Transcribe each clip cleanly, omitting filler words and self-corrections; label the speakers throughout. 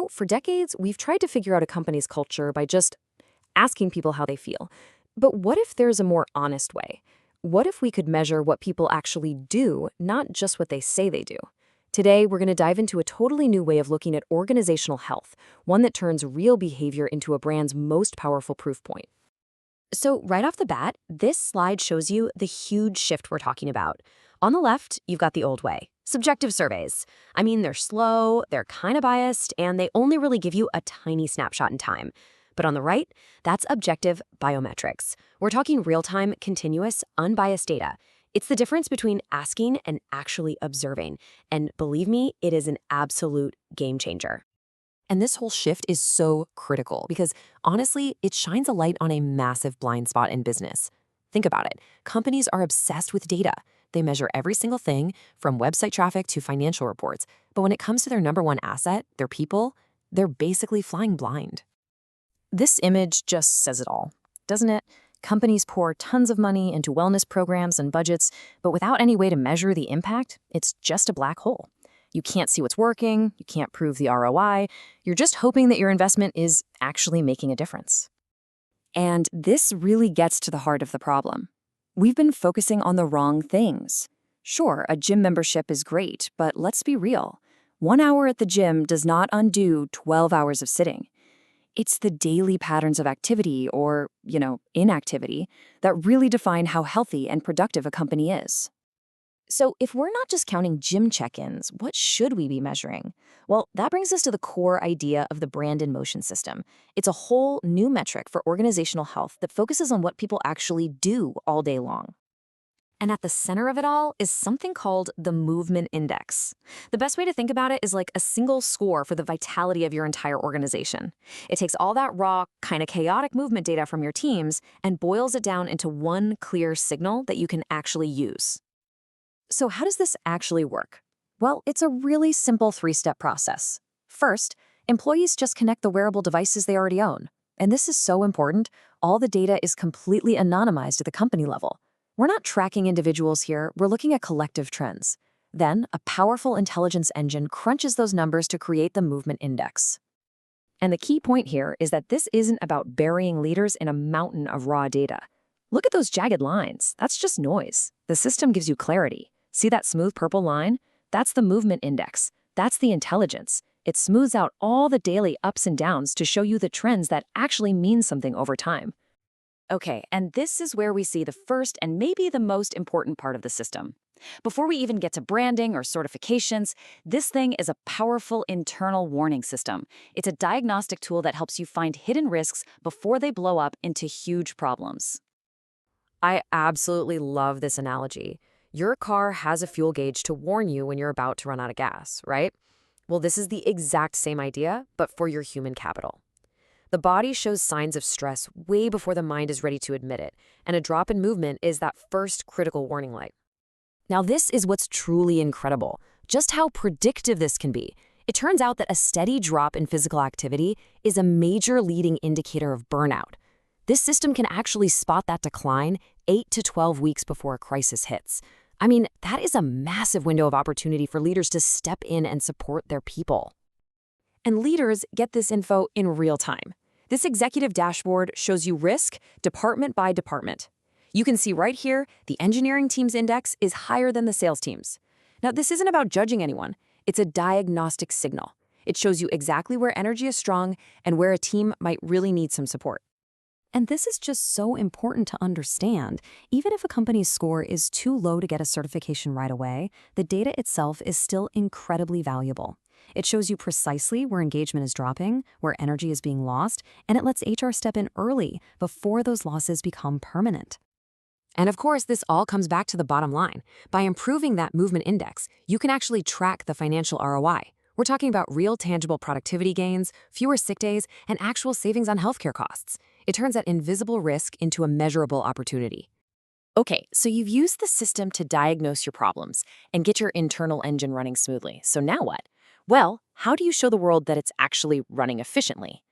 Speaker 1: For decades, we've tried to figure out a company's culture by just asking people how they feel. But what if there's a more honest way? What if we could measure what people actually do, not just what they say they do? Today, we're going to dive into a totally new way of looking at organizational health, one that turns real behavior into a brand's most powerful proof point. So, right off the bat, this slide shows you the huge shift we're talking about. On the left, you've got the old way. Subjective surveys. I mean, they're slow, they're kind of biased, and they only really give you a tiny snapshot in time. But on the right, that's objective biometrics. We're talking real-time, continuous, unbiased data. It's the difference between asking and actually observing. And believe me, it is an absolute game changer. And this whole shift is so critical because, honestly, it shines a light on a massive blind spot in business. Think about it. Companies are obsessed with data. They measure every single thing, from website traffic to financial reports. But when it comes to their number one asset, their people, they're basically flying blind. This image just says it all, doesn't it? Companies pour tons of money into wellness programs and budgets, but without any way to measure the impact, it's just a black hole. You can't see what's working, you can't prove the ROI, you're just hoping that your investment is actually making a difference. And this really gets to the heart of the problem. We've been focusing on the wrong things. Sure, a gym membership is great, but let's be real. 1 hour at the gym does not undo 12 hours of sitting. It's the daily patterns of activity or, inactivity that really define how healthy and productive a company is. So if we're not just counting gym check-ins, what should we be measuring? Well, that brings us to the core idea of the brand in motion system. It's a whole new metric for organizational health that focuses on what people actually do all day long. And at the center of it all is something called the movement index. The best way to think about it is like a single score for the vitality of your entire organization. It takes all that raw, kind of chaotic movement data from your teams and boils it down into one clear signal that you can actually use. So how does this actually work? Well, it's a really simple 3-step process. First, employees just connect the wearable devices they already own. And this is so important, all the data is completely anonymized at the company level. We're not tracking individuals here, we're looking at collective trends. Then, a powerful intelligence engine crunches those numbers to create the movement index. And the key point here is that this isn't about burying leaders in a mountain of raw data. Look at those jagged lines, that's just noise. The system gives you clarity. See that smooth purple line? That's the movement index. That's the intelligence. It smooths out all the daily ups and downs to show you the trends that actually mean something over time. Okay, and this is where we see the first and maybe the most important part of the system. Before we even get to branding or certifications, this thing is a powerful internal warning system. It's a diagnostic tool that helps you find hidden risks before they blow up into huge problems. I absolutely love this analogy. Your car has a fuel gauge to warn you when you're about to run out of gas, right? Well, this is the exact same idea, but for your human capital. The body shows signs of stress way before the mind is ready to admit it, and a drop in movement is that first critical warning light. Now, this is what's truly incredible, just how predictive this can be. It turns out that a steady drop in physical activity is a major leading indicator of burnout. This system can actually spot that decline 8 to 12 weeks before a crisis hits. I mean, that is a massive window of opportunity for leaders to step in and support their people. And leaders get this info in real time. This executive dashboard shows you risk department by department. You can see right here, the engineering team's index is higher than the sales team's. Now, this isn't about judging anyone. It's a diagnostic signal. It shows you exactly where energy is strong and where a team might really need some support. And this is just so important to understand. Even if a company's score is too low to get a certification right away, the data itself is still incredibly valuable. It shows you precisely where engagement is dropping, where energy is being lost, and it lets HR step in early before those losses become permanent. And of course, this all comes back to the bottom line. By improving that movement index, you can actually track the financial ROI. We're talking about real tangible productivity gains, fewer sick days, and actual savings on healthcare costs. It turns that invisible risk into a measurable opportunity. Okay, so you've used the system to diagnose your problems and get your internal engine running smoothly. So now what? Well, how do you show the world that it's actually running efficiently?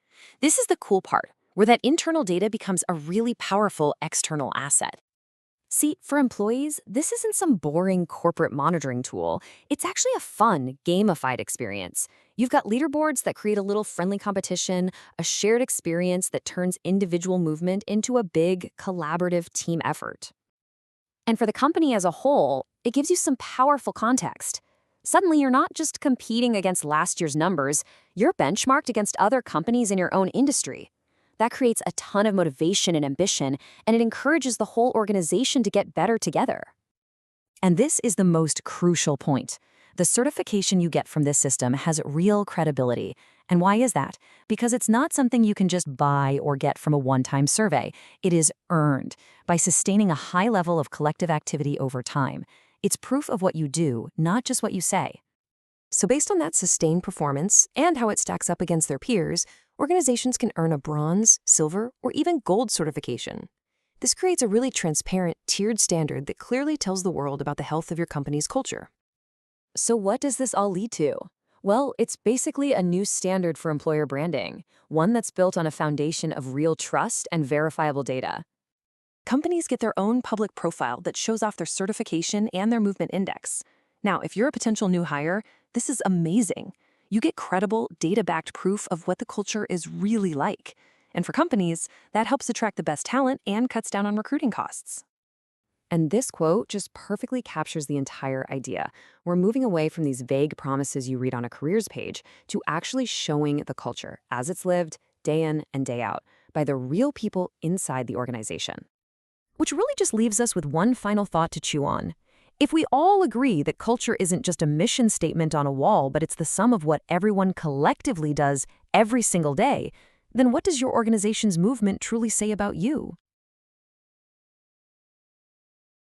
Speaker 1: This is the cool part, where that internal data becomes a really powerful external asset. See, for employees, this isn't some boring corporate monitoring tool. It's actually a fun, gamified experience. You've got leaderboards that create a little friendly competition, a shared experience that turns individual movement into a big, collaborative team effort. And for the company as a whole, it gives you some powerful context. Suddenly, you're not just competing against last year's numbers, you're benchmarked against other companies in your own industry. That creates a ton of motivation and ambition, and it encourages the whole organization to get better together. And this is the most crucial point. The certification you get from this system has real credibility. And why is that? Because it's not something you can just buy or get from a one-time survey. It is earned by sustaining a high level of collective activity over time. It's proof of what you do, not just what you say. So based on that sustained performance and how it stacks up against their peers, organizations can earn a bronze, silver, or even gold certification. This creates a really transparent, tiered standard that clearly tells the world about the health of your company's culture. So what does this all lead to? Well, it's basically a new standard for employer branding, one that's built on a foundation of real trust and verifiable data. Companies get their own public profile that shows off their certification and their movement index. Now, if you're a potential new hire, this is amazing. You get credible, data-backed proof of what the culture is really like. And for companies, that helps attract the best talent and cuts down on recruiting costs. And this quote just perfectly captures the entire idea. We're moving away from these vague promises you read on a careers page to actually showing the culture as it's lived day in and day out by the real people inside the organization. Which really just leaves us with one final thought to chew on. If we all agree that culture isn't just a mission statement on a wall, but it's the sum of what everyone collectively does every single day, then what does your organization's movement truly say about you?